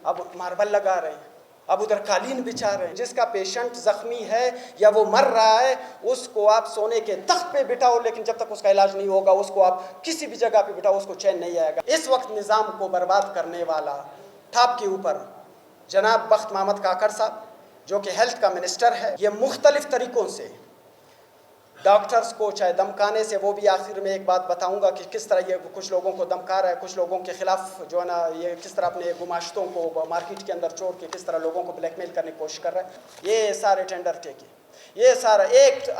अब मार्बल लगा रहे हैं, अब उधर कालीन बिछा रहे हैं। जिसका पेशेंट जख्मी है या वो मर रहा है उसको आप सोने के तख्त पे बिठाओ, लेकिन जब तक उसका इलाज नहीं होगा उसको आप किसी भी जगह पे बिठाओ, उसको चैन नहीं आएगा। इस वक्त निज़ाम को बर्बाद करने वाला ठाप के ऊपर जनाब बख्त मोहम्मद काकड़ साहब जो कि हेल्थ का मिनिस्टर है, ये मुख्तलिफ तरीक़ों से डॉक्टर्स को चाहे धमकाने से, वो भी आखिर में एक बात बताऊंगा कि किस तरह ये कुछ लोगों को धमका रहा है, कुछ लोगों के ख़िलाफ़ जो है ना ये किस तरह अपने गुमाश्तों को मार्केट के अंदर छोड़ के किस तरह लोगों को ब्लैकमेल करने की कोशिश कर रहा है। ये सारे टेंडर टेके, ये सारा एक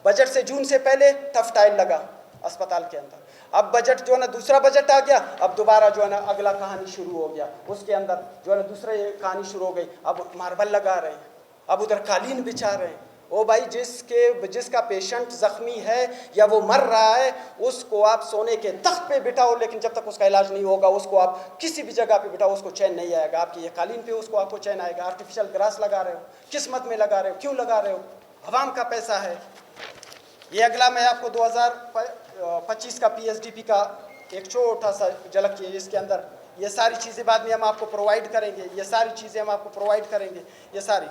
बजट से जून से पहले टफ टाइल लगा अस्पताल के अंदर, अब बजट जो है ना दूसरा बजट आ गया, अब दोबारा जो है ना अगला कहानी शुरू हो गया, उसके अंदर जो है ना दूसरी कहानी शुरू हो गई, अब मार्बल लगा रहे हैं, अब उधर कालीन बिछा रहे हैं। ओ भाई, जिसका पेशेंट ज़ख्मी है या वो मर रहा है उसको आप सोने के तख्त पे बिठाओ, लेकिन जब तक उसका इलाज नहीं होगा उसको आप किसी भी जगह पे बिठाओ, उसको चैन नहीं आएगा। आपकी ये कालीन पे उसको आपको चैन आएगा। आर्टिफिशियल ग्रास लगा रहे हो, किस्मत में लगा रहे हो, क्यों लगा रहे हो? अवाम का पैसा है। ये अगला मैं आपको 2025 का PSDP का एक छोटा सा झलक है। इसके अंदर ये सारी चीज़ें बाद में हम आपको प्रोवाइड करेंगे, ये सारी चीज़ें हम आपको प्रोवाइड करेंगे, ये सारी।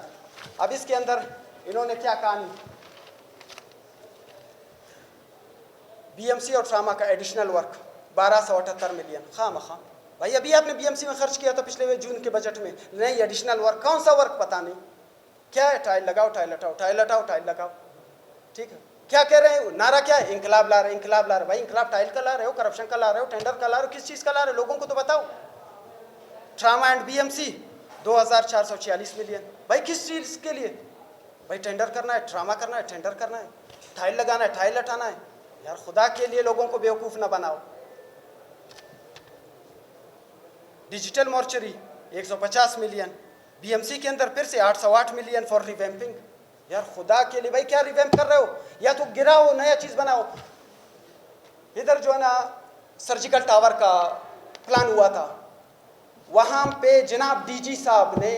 अब इसके अंदर इन्होंने क्या कहानी, BMC और ट्रामा का एडिशनल वर्क 1278 मिलियन खामखा। भाई अभी आपने BMC में खर्च किया था पिछले जून के बजट में, नहीं एडिशनल वर्क, कौन सा वर्क पता नहीं क्या है। टाइल लगाओ, टाइल हटाओ, टाइल हटाओ, टाइल लगाओ, ठीक है। क्या कह रहे हैं, नारा क्या है, इंकलाब ला रहे, इंकलाब ला रहे। भाई इंकलाब टाइल का ला रहे हो, करप्शन का ला रहे हो, टेंडर का ला रहे हो, किस चीज़ का ला रहे हो, लोगों को तो बताओ। ट्रामा एंड BMC 2446 मिलियन, भाई किस चीज़ के लिए? भाई टेंडर करना है, ट्रामा करना है, टेंडर करना है, टाइल लगाना है, टाइल हटाना है। यार खुदा के लिए लोगों को बेवकूफ़ ना बनाओ। डिजिटल मॉर्चरी 150 मिलियन, BMC के अंदर फिर से 808 मिलियन फॉर रिवैम्पिंग। यार खुदा के लिए भाई क्या रिवैम्प कर रहे हो? या तो गिराओ, नया चीज़ बनाओ। इधर जो है ना सर्जिकल टावर का प्लान हुआ था, वहाँ पे जनाब DG साहब ने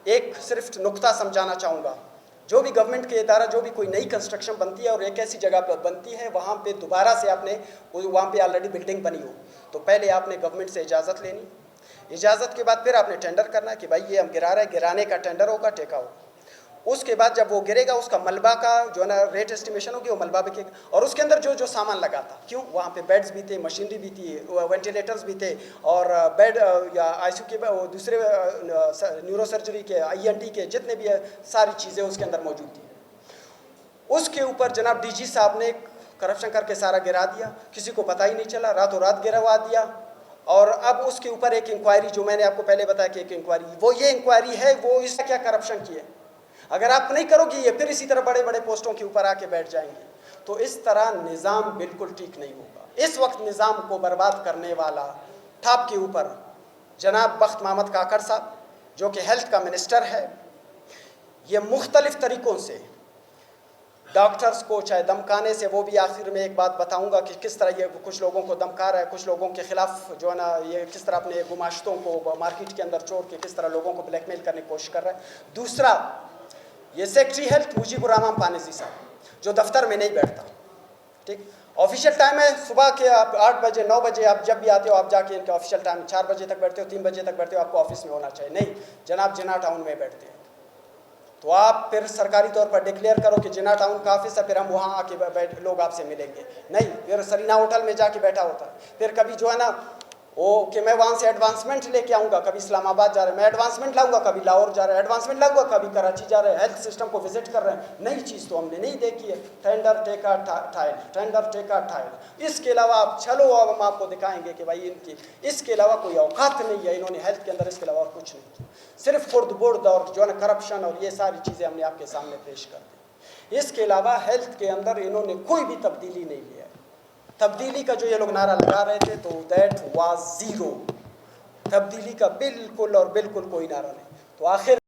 एक सिर्फ नुक्ता समझाना चाहूँगा, जो भी गवर्नमेंट के इदारा, जो भी कोई नई कंस्ट्रक्शन बनती है और एक ऐसी जगह पर बनती है वहाँ पे दोबारा से आपने, वहाँ पे ऑलरेडी बिल्डिंग बनी हो तो पहले आपने गवर्नमेंट से इजाज़त लेनी, इजाज़त के बाद फिर आपने टेंडर करना है कि भाई ये हम गिरा रहे हैं, गिराने का टेंडर होगा, टेका होगा। उसके बाद जब वो गिरेगा उसका मलबा का जो है ना रेट एस्टिमेशन होगी, वो मलबा बिकेगा और उसके अंदर जो जो सामान लगा था, क्यों वहाँ पे बेड्स भी थे, मशीनरी भी थी, वेंटिलेटर्स भी थे और बेड या ICU के दूसरे न्यूरो सर्जरी के, ENT के जितने भी है सारी चीज़ें उसके अंदर मौजूद थी। उसके ऊपर जनाब DG साहब ने करप्शन करके सारा गिरा दिया, किसी को पता ही नहीं चला, रातों रात गिरवा दिया। और अब उसके ऊपर एक इंक्वायरी, जो मैंने आपको पहले बताया कि एक इंक्वायरी, वो ये इंक्वायरी है वो इसका क्या करप्शन किए। अगर आप नहीं करोगे ये फिर इसी तरह बड़े बड़े पोस्टों के ऊपर आके बैठ जाएंगे, तो इस तरह निज़ाम बिल्कुल ठीक नहीं होगा। इस वक्त निज़ाम को बर्बाद करने वाला ठाप के ऊपर जनाब बख्त मोहम्मद काकड़ साहब जो कि हेल्थ का मिनिस्टर है, ये मुख्तलिफ तरीक़ों से डॉक्टर्स को चाहे धमकाने से, वो भी आखिर में एक बात बताऊंगा कि किस तरह ये कुछ लोगों को धमका रहा है, कुछ लोगों के ख़िलाफ़ जो है ना ये किस तरह अपने गुमाश्तों को मार्केट के अंदर छोड़ के किस तरह लोगों को ब्लैकमेल करने की कोशिश कर रहा है। दूसरा, ये सेक्रेटरी हेल्थ मुजीबुर रहमान पानेसी साहब जो दफ्तर में नहीं बैठता, ठीक, ऑफिशियल टाइम है सुबह के आप 8 बजे 9 बजे आप जब भी आते हो आप जाके इनके ऑफिशियल टाइम 4 बजे तक बैठते हो, 3 बजे तक बैठते हो, आपको ऑफिस में होना चाहिए। नहीं, जनाब जिना टाउन में बैठते हैं, तो आप फिर सरकारी तौर पर डिक्लेयर करो कि जिना टाउन का ऑफिस है, फिर हम वहाँ आके लोग आपसे मिलेंगे। नहीं, फिर सरीना होटल में जाके बैठा होता है। फिर कभी जो है ना वो कि मैं वहाँ से एडवांसमेंट लेके आऊँगा, कभी इस्लामाबाद जा रहे हैं मैं एडवांसमेंट लाऊंगा, कभी लाहौर जा रहे हैं एडवांसमेंट लाऊंगा, कभी कराची जा रहे हैं हेल्थ सिस्टम को विजिट कर रहे हैं। नई चीज़ तो हमने नहीं देखी है, टेंडर टेका टाइल, टेंडर टेका टाइल। इसके अलावा आप चलो अब हम आपको दिखाएंगे कि भाई इनकी इसके अलावा कोई औकात नहीं है, इन्होंने हेल्थ के अंदर इसके अलावा और कुछ नहीं, सिर्फ खुर्द बुर्द और जो है ना करप्शन और ये सारी चीज़ें हमने आपके सामने पेश कर दी। इसके अलावा हेल्थ के अंदर इन्होंने कोई भी तब्दीली नहीं लिया है। तब्दीली का जो ये लोग नारा लगा रहे थे तो दैट वाज ज़ीरो, तब्दीली का बिल्कुल और बिल्कुल कोई नारा नहीं। तो आखिर